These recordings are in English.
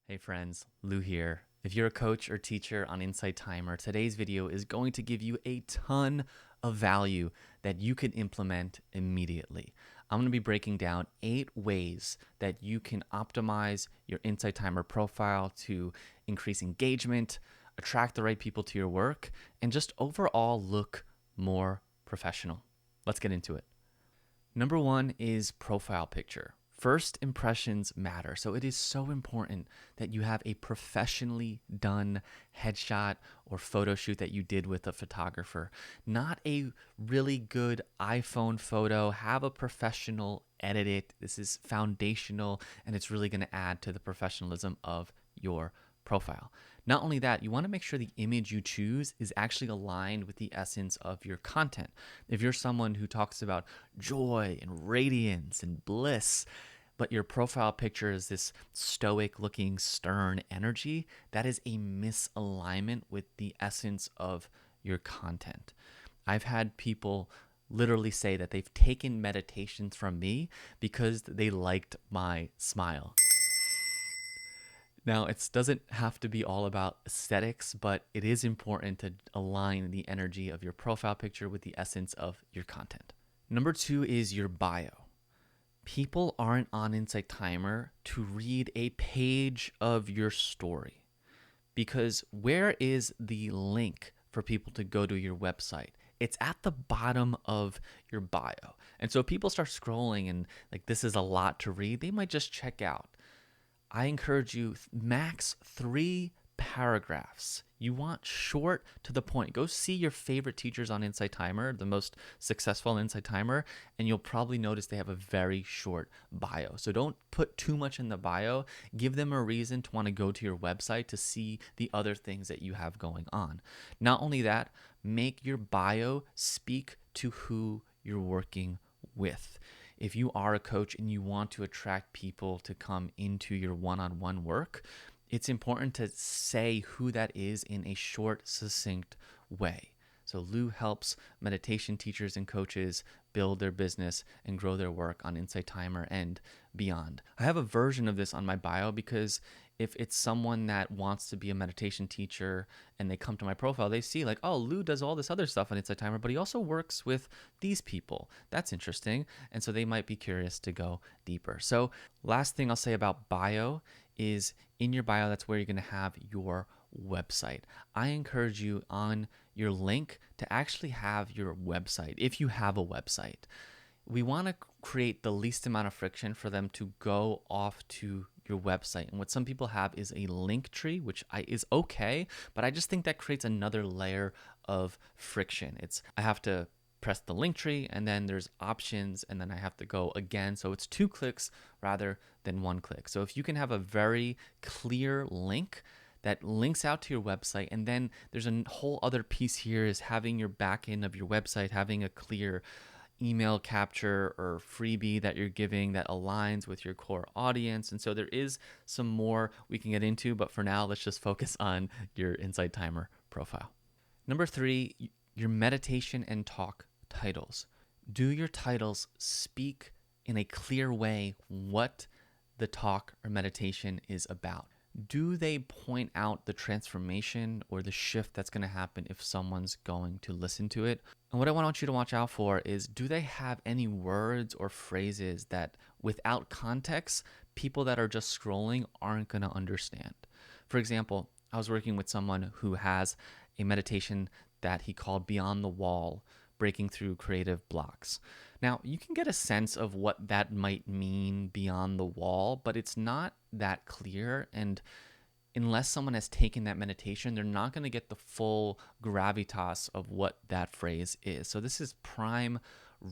Hey friends, Lou here. If you're a coach or teacher on Insight Timer, today's video is going to give you a ton of value that you can implement immediately. I'm going to be breaking down 8 ways that you can optimize your Insight Timer profile to increase engagement, attract the right people to your work, and just overall look more professional. Let's get into it. Number 1 is profile picture. First impressions matter. So it is so important that you have a professionally done headshot or photo shoot that you did with a photographer, not a really good iPhone photo. Have a professional edit it. This is foundational and it's really going to add to the professionalism of your profile. Not only that, you want to make sure the image you choose is actually aligned with the essence of your content. If you're someone who talks about joy and radiance and bliss, but your profile picture is this stoic looking stern energy, that is a misalignment with the essence of your content. I've had people literally say that they've taken meditations from me because they liked my smile. Now, it doesn't have to be all about aesthetics, but it is important to align the energy of your profile picture with the essence of your content. Number 2 is your bio. People aren't on Insight Timer to read a page of your story, because where is the link for people to go to your website? It's at the bottom of your bio. And so if people start scrolling and like this is a lot to read, they might just check out. I encourage you, max 3 paragraphs. You want short to the point. Go see your favorite teachers on Insight Timer, the most successful Insight Timer, and you'll probably notice they have a very short bio. So don't put too much in the bio. Give them a reason to want to go to your website to see the other things that you have going on. Not only that, make your bio speak to who you're working with. If you are a coach and you want to attract people to come into your one-on-one work, it's important to say who that is in a short, succinct way. So Lou helps meditation teachers and coaches build their business and grow their work on Insight Timer and beyond. I have a version of this on my bio because if it's someone that wants to be a meditation teacher and they come to my profile, they see like, oh, Lou does all this other stuff on Insight Timer, but he also works with these people. That's interesting. And so they might be curious to go deeper. So last thing I'll say about bio is in your bio, that's where you're going to have your website. I encourage you on your link to actually have your website if you have a website. We want to create the least amount of friction for them to go off to your website. And what some people have is a link tree, which is okay, but I just think that creates another layer of friction. I have to press the link tree and then there's options and then I have to go again. So it's 2 clicks rather than 1 click. So if you can have a very clear link that links out to your website, and then there's a whole other piece here is having your back end of your website, having a clear email capture or freebie that you're giving that aligns with your core audience. And so there is some more we can get into, but for now, let's just focus on your Insight Timer profile. Number 3, your meditation and talk titles. Do your titles speak in a clear way what the talk or meditation is about? Do they point out the transformation or the shift that's going to happen if someone's going to listen to it? And what I want you to watch out for is, do they have any words or phrases that without context, people that are just scrolling aren't going to understand? For example, I was working with someone who has a meditation that he called Beyond the Wall, breaking through creative blocks. Now, you can get a sense of what that might mean beyond the wall, but it's not that clear. And unless someone has taken that meditation, they're not going to get the full gravitas of what that phrase is. So this is prime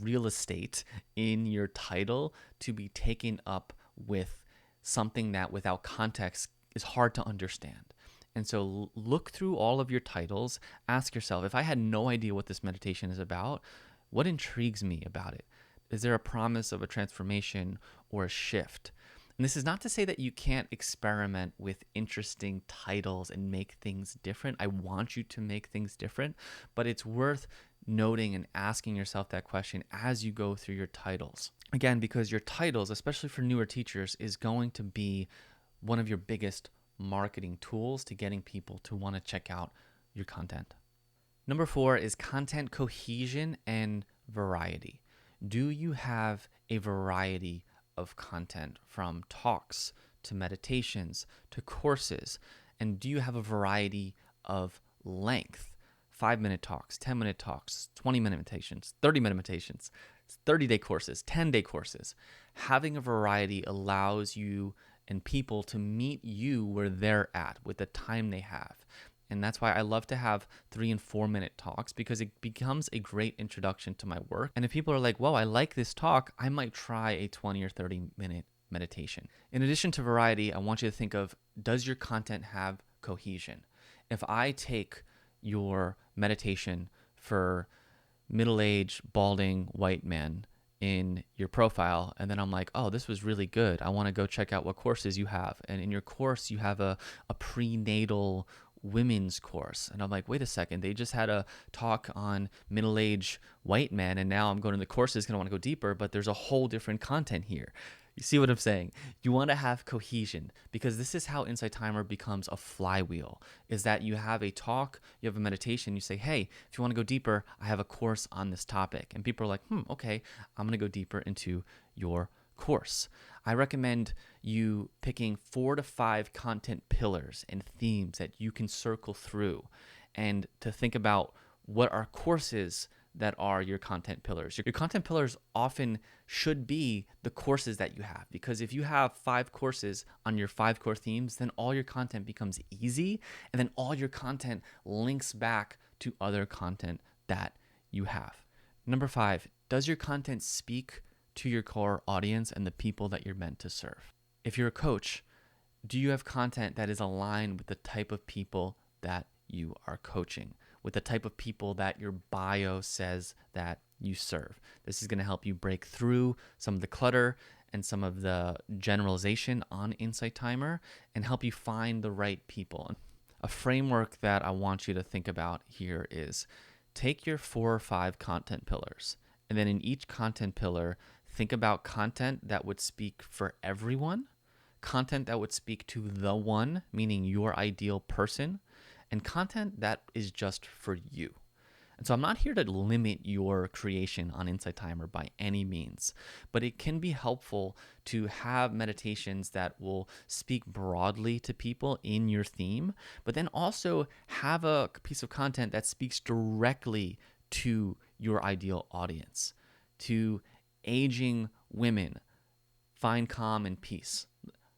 real estate in your title to be taken up with something that without context is hard to understand. And so look through all of your titles, ask yourself, if I had no idea what this meditation is about, what intrigues me about it? Is there a promise of a transformation or a shift? And this is not to say that you can't experiment with interesting titles and make things different. I want you to make things different, but it's worth noting and asking yourself that question as you go through your titles. Again, because your titles, especially for newer teachers, is going to be one of your biggest marketing tools to getting people to want to check out your content. Number 4 is content cohesion and variety. Do you have a variety of content, from talks to meditations to courses? And do you have a variety of length? 5-minute talks, 10-minute talks, 20-minute meditations, 30-minute meditations, 30-day courses, 10-day courses. Having a variety allows you and people to meet you where they're at with the time they have. And that's why I love to have 3 and 4-minute talks, because it becomes a great introduction to my work. And if people are like, whoa, I like this talk, I might try a 20 or 30-minute meditation. In addition to variety, I want you to think of, does your content have cohesion? If I take your meditation for middle-aged, balding white men in your profile, and then I'm like, oh, this was really good, I want to go check out what courses you have. And in your course, you have a prenatal women's course. And I'm like, wait a second, they just had a talk on middle-aged white men, and now I'm going to the courses because I want to go deeper, but there's a whole different content here. You see what I'm saying? You want to have cohesion, because this is how Insight Timer becomes a flywheel, is that you have a talk, you have a meditation, you say, hey, if you want to go deeper, I have a course on this topic. And people are like, okay, I'm going to go deeper into your course. I recommend you picking 4 to 5 content pillars and themes that you can circle through, and to think about what are courses that are your content pillars. Your content pillars often should be the courses that you have, because if you have 5 courses on your 5 core themes, then all your content becomes easy, and then all your content links back to other content that you have. Number 5, does your content speak to your core audience and the people that you're meant to serve? If you're a coach, do you have content that is aligned with the type of people that you are coaching, with the type of people that your bio says that you serve? This is going to help you break through some of the clutter and some of the generalization on Insight Timer, and help you find the right people. A framework that I want you to think about here is, take your 4 or 5 content pillars, and then in each content pillar, think about content that would speak for everyone, content that would speak to the one, meaning your ideal person, and content that is just for you. And so I'm not here to limit your creation on Insight Timer by any means, but it can be helpful to have meditations that will speak broadly to people in your theme, but then also have a piece of content that speaks directly to your ideal audience. To aging women, find calm and peace.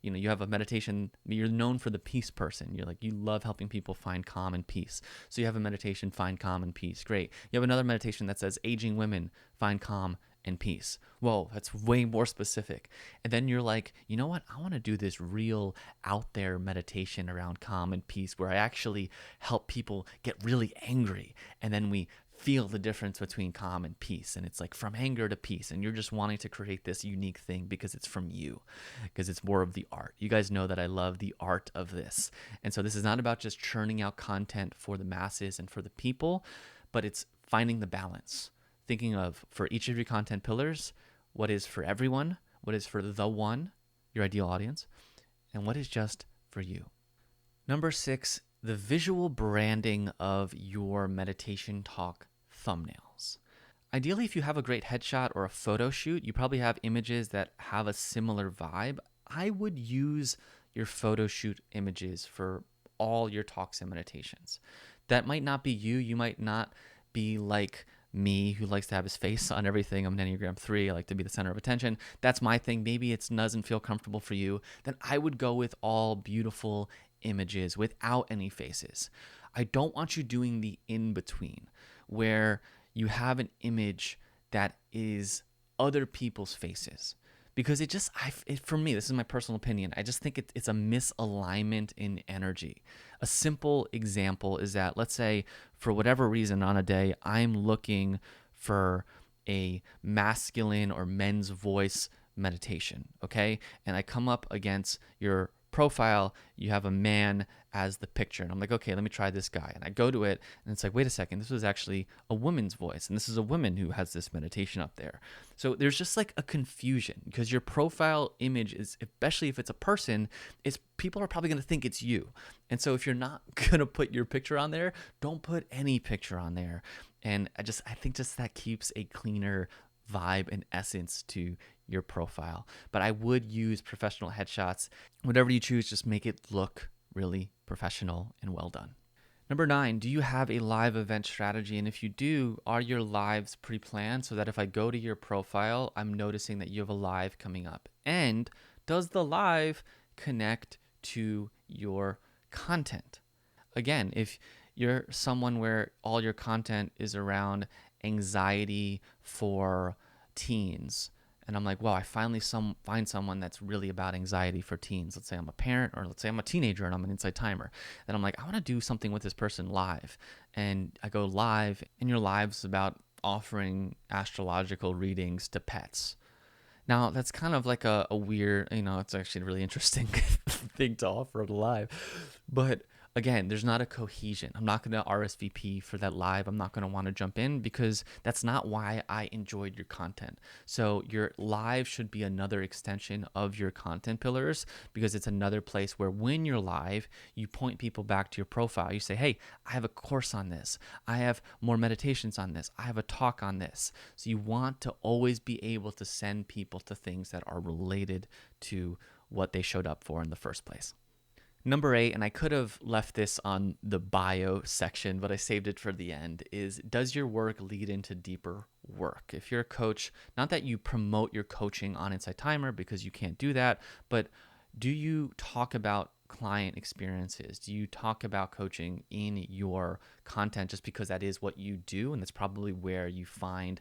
You know, you have a meditation, you're known for the peace person. You're like, you love helping people find calm and peace. So you have a meditation, find calm and peace. Great. You have another meditation that says, aging women, find calm and peace. Whoa, that's way more specific. And then you're like, you know what? I want to do this real out there meditation around calm and peace, where I actually help people get really angry. And then we feel the difference between calm and peace, and it's like from anger to peace, and you're just wanting to create this unique thing because it's from you, because it's more of the art. You guys know that I love the art of this, and so this is not about just churning out content for the masses and for the people, but it's finding the balance, thinking of, for each of your content pillars, what is for everyone, what is for the one, your ideal audience, and what is just for you. Number 6, the visual branding of your meditation talk thumbnails. Ideally, if you have a great headshot or a photo shoot, you probably have images that have a similar vibe. I would use your photo shoot images for all your talks and meditations. That might not be you. You might not be like me, who likes to have his face on everything. I'm an Enneagram 3. I like to be the center of attention. That's my thing. Maybe it doesn't feel comfortable for you. Then I would go with all beautiful images without any faces. I don't want you doing the in-between, where you have an image that is other people's faces, because for me, this is my personal opinion, I just think it's a misalignment in energy. A simple example is that, let's say, for whatever reason on a day, I'm looking for a masculine or men's voice meditation, okay? And I come up against your profile, you have a man as the picture. And I'm like, okay, let me try this guy. And I go to it and it's like, wait a second, this was actually a woman's voice. And this is a woman who has this meditation up there. So there's just like a confusion because your profile image is, especially if it's a person, is people are probably going to think it's you. And so if you're not going to put your picture on there, don't put any picture on there. And I think just that keeps a cleaner vibe and essence to your profile. But I would use professional headshots. Whatever you choose, just make it look really professional and well done. Number 9, do you have a live event strategy? And if you do, are your lives pre-planned so that if I go to your profile, I'm noticing that you have a live coming up? And does the live connect to your content? Again, if you're someone where all your content is around anxiety for teens, and I'm like, wow, I finally find someone that's really about anxiety for teens. Let's say I'm a parent, or let's say I'm a teenager and I'm an Insight Timer. And I'm like, I want to do something with this person live. And I go live, and your live's about offering astrological readings to pets. Now, that's kind of like a weird, it's actually a really interesting thing to offer live. But again, there's not a cohesion. I'm not going to RSVP for that live. I'm not going to want to jump in because that's not why I enjoyed your content. So your live should be another extension of your content pillars because it's another place where when you're live, you point people back to your profile. You say, hey, I have a course on this. I have more meditations on this. I have a talk on this. So you want to always be able to send people to things that are related to what they showed up for in the first place. Number 8, and I could have left this on the bio section, but I saved it for the end, is does your work lead into deeper work? If you're a coach, not that you promote your coaching on Insight Timer because you can't do that, but do you talk about client experiences? Do you talk about coaching in your content just because that is what you do? And that's probably where you find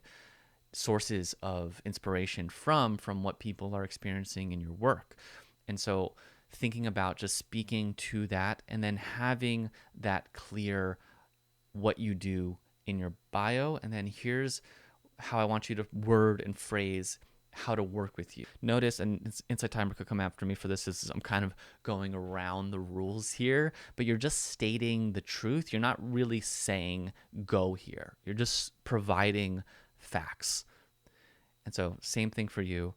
sources of inspiration from what people are experiencing in your work. And so thinking about just speaking to that and then having that clear what you do in your bio. And then here's how I want you to word and phrase how to work with you. Notice, and Insight Timer could come after me for this, is I'm kind of going around the rules here, but you're just stating the truth. You're not really saying go here. You're just providing facts. And so same thing for you.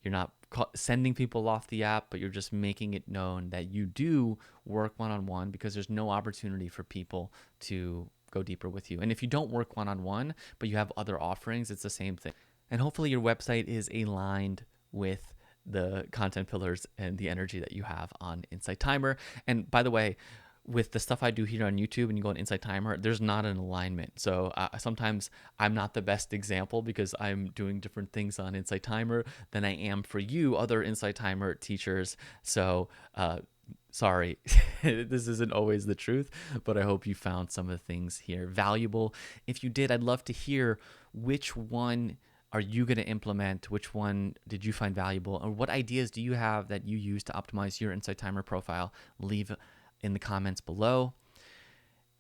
You're not sending people off the app, but you're just making it known that you do work one-on-one because there's no opportunity for people to go deeper with you. And if you don't work one-on-one, but you have other offerings, it's the same thing. And hopefully your website is aligned with the content pillars and the energy that you have on Insight Timer. And by the way, with the stuff I do here on YouTube and you go on Insight Timer, there's not an alignment. So sometimes I'm not the best example because I'm doing different things on Insight Timer than I am for you, other Insight Timer teachers. So sorry, this isn't always the truth, but I hope you found some of the things here valuable. If you did, I'd love to hear which one are you going to implement? Which one did you find valuable? Or what ideas do you have that you use to optimize your Insight Timer profile? Leave in the comments below.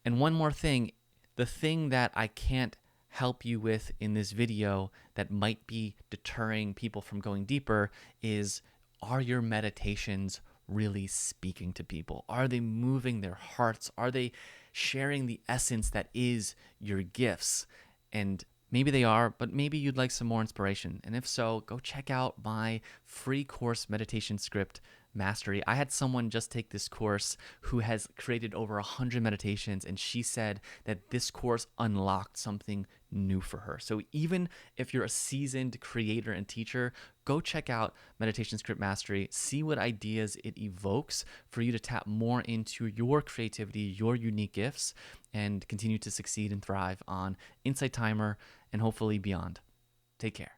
And one more thing, the thing that I can't help you with in this video that might be deterring people from going deeper is, are your meditations really speaking to people? Are they moving their hearts? Are they sharing the essence that is your gifts? And maybe they are, but maybe you'd like some more inspiration. And if so, go check out my free course, Meditation Script Mastery. I had someone just take this course who has created over 100 meditations, and she said that this course unlocked something new for her. So even if you're a seasoned creator and teacher, go check out Meditation Script Mastery, see what ideas it evokes for you to tap more into your creativity, your unique gifts, and continue to succeed and thrive on Insight Timer and hopefully beyond. Take care.